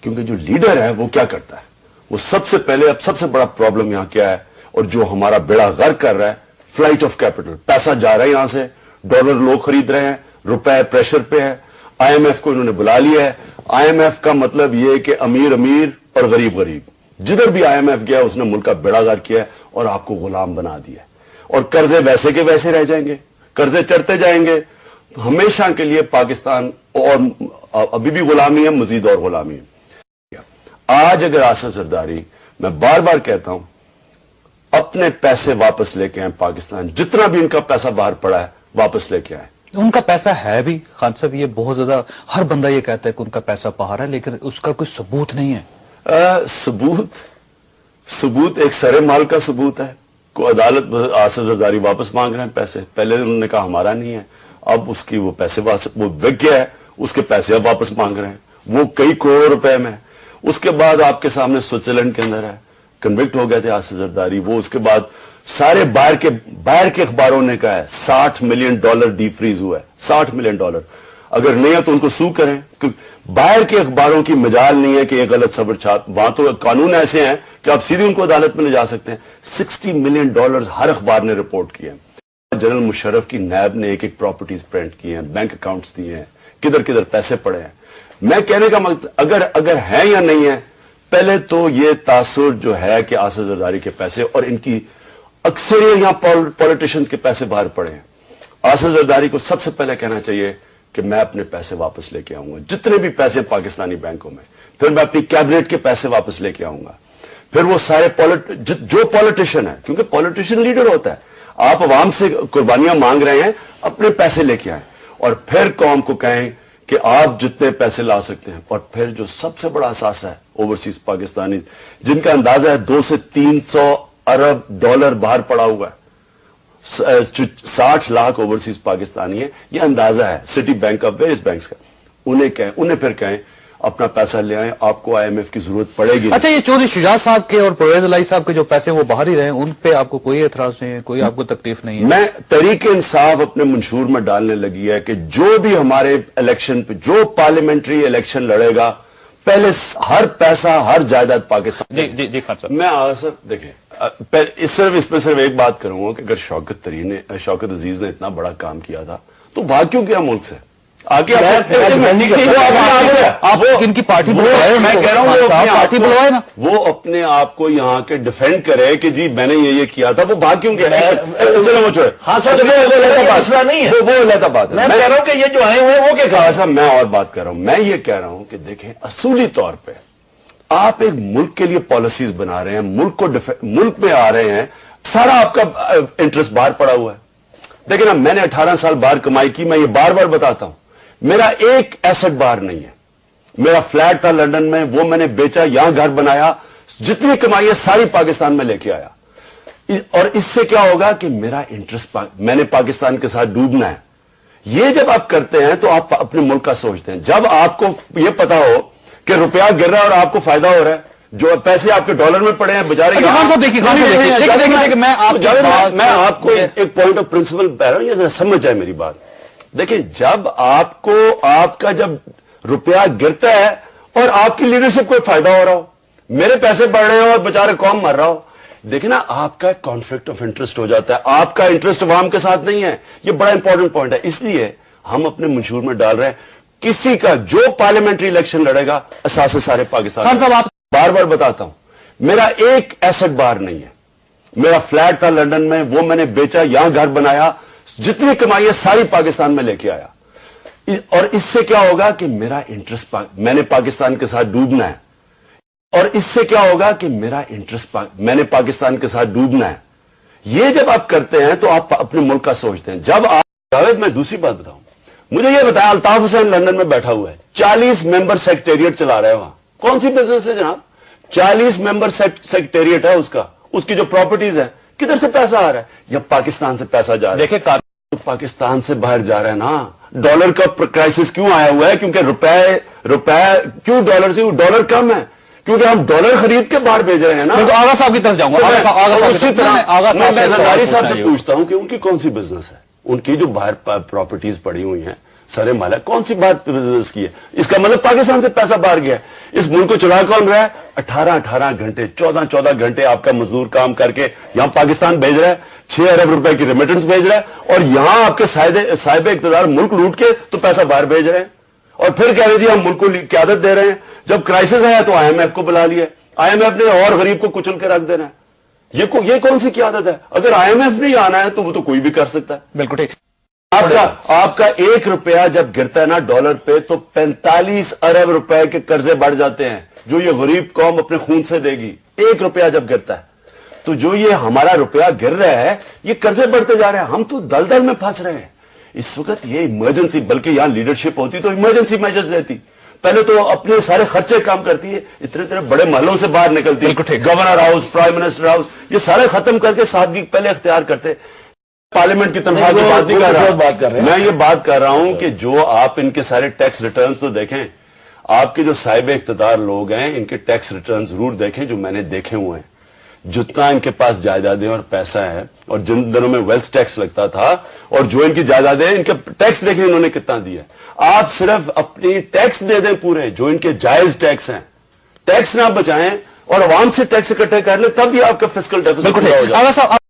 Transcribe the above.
क्योंकि जो लीडर है वो क्या करता है, वो सबसे पहले, अब सबसे बड़ा प्रॉब्लम यहां क्या है और जो हमारा बेड़ा गर्क कर रहा है, फ्लाइट ऑफ कैपिटल। पैसा जा रहा है यहां से, डॉलर लोग खरीद रहे हैं, रुपए प्रेशर पे है, आईएमएफ को इन्होंने बुला लिया है। आईएमएफ का मतलब यह है कि अमीर अमीर और गरीब गरीब, जिधर भी आईएमएफ गया उसने मुल्क का बेड़ा गर्क किया और आपको गुलाम बना दिया, और कर्जे वैसे के वैसे रह जाएंगे, कर्जे चढ़ते जाएंगे हमेशा के लिए। पाकिस्तान और अभी भी गुलामी है, मजीद और गुलामी है। आज अगर आसिफ जरदारी, मैं बार बार कहता हूं, अपने पैसे वापस लेके आए, पाकिस्तान जितना भी इनका पैसा बाहर पड़ा है वापस लेके आए। उनका पैसा है भी खान साहब, ये बहुत ज्यादा हर बंदा ये कहता है कि उनका पैसा बाहर है, लेकिन उसका कोई सबूत नहीं है। सबूत एक सरे माल का सबूत है। को अदालत आसिफ जरदारी वापस मांग रहे हैं पैसे, पहले उन्होंने कहा हमारा नहीं है, अब उसकी वो पैसे वो बिक गया है, उसके पैसे अब वापस मांग रहे हैं, वो कई करोड़ रुपए में। उसके बाद आपके सामने स्विट्जरलैंड के अंदर है, कन्विक्ट हो गए थे आसिफ जरदारी, वो उसके बाद सारे बाहर के अखबारों ने कहा है $60 मिलियन डीफ्रीज हुआ है, $60 मिलियन। अगर नहीं है तो उनको सू करें, क्योंकि बाहर के अखबारों की मजाल नहीं है कि एक गलत खबर छाप, वहां तो कानून ऐसे हैं कि आप सीधे उनको अदालत में ले जा सकते हैं। $60 मिलियन हर अखबार ने रिपोर्ट किए हैं। जनरल मुशर्रफ की नैब ने एक एक प्रॉपर्टीज प्रिंट की हैं, बैंक अकाउंट्स दिए हैं, किधर किधर पैसे पड़े हैं। मैं कहने का मतलब अगर है या नहीं है, पहले तो ये तासुर जो है कि आसिफ जरदारी के पैसे और इनकी अक्सर यहां पॉलिटिशियंस के पैसे बाहर पड़े हैं। आसिफ जरदारी को सबसे पहले कहना चाहिए कि मैं अपने पैसे वापस लेके आऊंगा, जितने भी पैसे पाकिस्तानी बैंकों में, फिर मैं अपनी कैबिनेट के पैसे वापस लेके आऊंगा, फिर वो सारे जो पॉलिटिशियन है, क्योंकि पॉलिटिशियन लीडर होता है, आप अवाम से कुर्बानियां मांग रहे हैं, अपने पैसे लेके आए और फिर कौम को कहें कि आप जितने पैसे ला सकते हैं। और फिर जो सबसे बड़ा असासा है ओवरसीज पाकिस्तानी, जिनका अंदाजा है 200 से 300 अरब डॉलर बाहर पड़ा हुआ है, 60 लाख ओवरसीज पाकिस्तानी है, यह अंदाजा है city bank of various banks का। उन्हें फिर कहें अपना पैसा ले आए, आपको आईएमएफ की जरूरत पड़ेगी। अच्छा, ये चौधरी शुजात साहब के और परवेज इलाही साहब के जो पैसे वो बाहर ही रहे, उन पे आपको कोई एतराज नहीं है, कोई आपको तकलीफ नहीं है? मैं तहरीक इंसाफ अपने मंशूर में डालने लगी है कि जो भी हमारे इलेक्शन पे, जो पार्लियामेंट्री इलेक्शन लड़ेगा, पहले हर पैसा हर जायदाद पाकिस्तान। जी खान साहब, मैं सर देखिए, इस पर सिर्फ एक बात करूंगा कि अगर शौकत अजीज ने इतना बड़ा काम किया था तो भाग क्यों किया मुल्क से? आगे आप इनकी पार्टी बुलवाए, मैं कह रहा हूं वो पार्टी बुलवाए ना, वो अपने आप को यहां के डिफेंड करे कि जी मैंने ये किया था, वो भाग क्यों गया? चलो वो छोड़े। हाँ सर, मसला नहीं है, वो अलग बात है। मैं कह रहा हूं कि ये जो आए हुए वो क्या कहा साहब, मैं और बात कर रहा हूं। मैं ये कह रहा हूं कि देखें, असूली तौर पर आप एक मुल्क के लिए पॉलिसीज बना रहे हैं, मुल्क में आ रहे हैं, सारा आपका इंटरेस्ट बाहर पड़ा हुआ है। देखिए ना, मैंने 18 साल बाहर कमाई की, मैं ये बार बार बताता हूं, मेरा एक एसेट बाहर नहीं है। मेरा फ्लैट था लंदन में, वो मैंने बेचा, यहां घर बनाया, जितनी कमाई है सारी पाकिस्तान में लेके आया। और इससे क्या होगा कि मेरा इंटरेस्ट मैंने पाकिस्तान के साथ डूबना है। ये जब आप करते हैं तो आप अपने मुल्क का सोचते हैं। जब आपको ये पता हो कि रुपया गिर रहा है और आपको फायदा हो रहा है, जो पैसे आपके डॉलर में पड़े हैं बेचारे। देखिए मैं आपको एक पॉइंट ऑफ प्रिंसिपल कह रहा हूं, ये समझ जाए मेरी बात। देखिए, जब आपका जब रुपया गिरता है और आपकी लीडरशिप को फायदा हो रहा हो, मेरे पैसे बढ़ रहे हो और बेचारे कौम मर रहा हो, देखिए ना, आपका कॉन्फ्लिक्ट ऑफ इंटरेस्ट हो जाता है। आपका इंटरेस्ट अवाम के साथ नहीं है। ये बड़ा इंपॉर्टेंट पॉइंट है। इसलिए हम अपने मंशूर में डाल रहे हैं, किसी का जो पार्लियामेंट्री इलेक्शन लड़ेगा, असासे सारे पाकिस्तान। खान साहब, आप बार बार बताता हूं, मेरा एक एसेट बाहर नहीं है। मेरा फ्लैट था लंदन में, वो मैंने बेचा, यहां घर बनाया, जितनी कमाई है सारी पाकिस्तान में लेके आया। और इससे क्या होगा कि मेरा इंटरेस्ट मैंने पाकिस्तान के साथ डूबना है। और इससे क्या होगा कि मेरा इंटरेस्ट मैंने पाकिस्तान के साथ डूबना है। ये जब आप करते हैं तो आप अपने मुल्क का सोचते हैं। जब आप जावेद, मैं दूसरी बात बताऊं, मुझे ये बताया, अल्ताफ हुसैन लंदन में बैठा हुआ है, 40 मेंबर सेक्रेटेरिएट चला रहा है वहां। कौन सी बिजनेस है जनाब? 40 मेंबर सेक्रेटेरिएट है उसका, उसकी जो प्रॉपर्टीज है, किधर से पैसा आ रहा है? या पाकिस्तान से पैसा जा रहा है? देखिए, पाकिस्तान से बाहर जा रहा है ना। डॉलर का क्राइसिस क्यों आया हुआ है? क्योंकि रुपए क्यों डॉलर कम है, क्योंकि हम डॉलर खरीद के बाहर भेज रहे हैं ना। तो आगा साहब की तरफ जाऊंगा। मैं जरदारी साहब से पूछता हूं कि उनकी कौन सी बिजनेस है, उनकी जो बाहर प्रॉपर्टीज पड़ी हुई हैं, سرے مالا کون سی بات بزنس کی ہے؟ اس کا مطلب پاکستان سے پیسہ باہر گیا ہے. اس ملک کو چلا کون رہا ہے؟ 18 گھنٹے 14 گھنٹے آپ کا مزدور کام کر کے یہاں پاکستان بھیج رہا ہے, 6 ارب روپے کی ریمیٹنس بھیج رہا ہے, اور یہاں آپ کے صاحب اقتدار ملک لوٹ کے تو پیسہ باہر بھیج رہے ہیں, اور پھر کہہ رہے جی ہم ملک کو قیادت دے رہے ہیں. جب کرائسس آیا تو IMF کو بلا لیا, IMF نے اور غریب کو کچل کے رکھ دینا ہے. یہ کون سی قیادت ہے؟ اگر IMF نہیں آنا ہے تو وہ تو کوئی بھی کر سکتا ہے. بالکل ٹھیک. آپ کا 1 روپیہ جب گرتا ہے نا ڈالر پہ تو 45 ارب روپے کے قرضے بڑھ جاتے ہیں جو یہ غریب قوم اپنے خون سے دے گی. 1 روپیہ جب گرتا ہے تو جو یہ ہمارا روپیہ گر رہا ہے یہ قرضے بڑھتے جا رہے ہیں, ہم تو دلدل میں پھنس رہے ہیں. اس وقت یہ ایمرجنسی, بلکہ یہاں لیڈرشپ ہوتی تو ایمرجنسی میجرز لیتی. پہلے تو اپنے سارے خرچے کام کرتی ہے, اتنے بڑے محلوں سے باہر نکلتی ہے, governor house, prime minister house, یہ سارے ختم کر کے سادگی پہلے اختیار کرتے. پارلیمنٹ کی تنخواہ کی بات نہیں کر رہا, میں یہ بات کر رہا ہوں کہ جو آپ ان کے سارے ٹیکس ریٹرنز تو دیکھیں, آپ کے جو صاحب اقتدار لوگ ہیں ان کے ٹیکس ریٹرنز ضرور دیکھیں جو میں نے دیکھے ہوئے ہیں. جتنا ان کے پاس جائیدادیں اور پیسہ ہے, اور جن دنوں میں ویلتھ ٹیکس لگتا تھا, اور جو ان کی جائیدادیں ان کے ٹیکس دیکھیں انہوں نے کتنا دیا. آپ صرف اپنی ٹیکس دے دیں پورے جو ان کے جائز ٹیکس ہیں, ٹیکس نہ بچائیں اور عوام سے ٹیکس اکٹھے کر لیں, تب بھی آپ کا فسکل ڈیفیسٹ ہو جائے.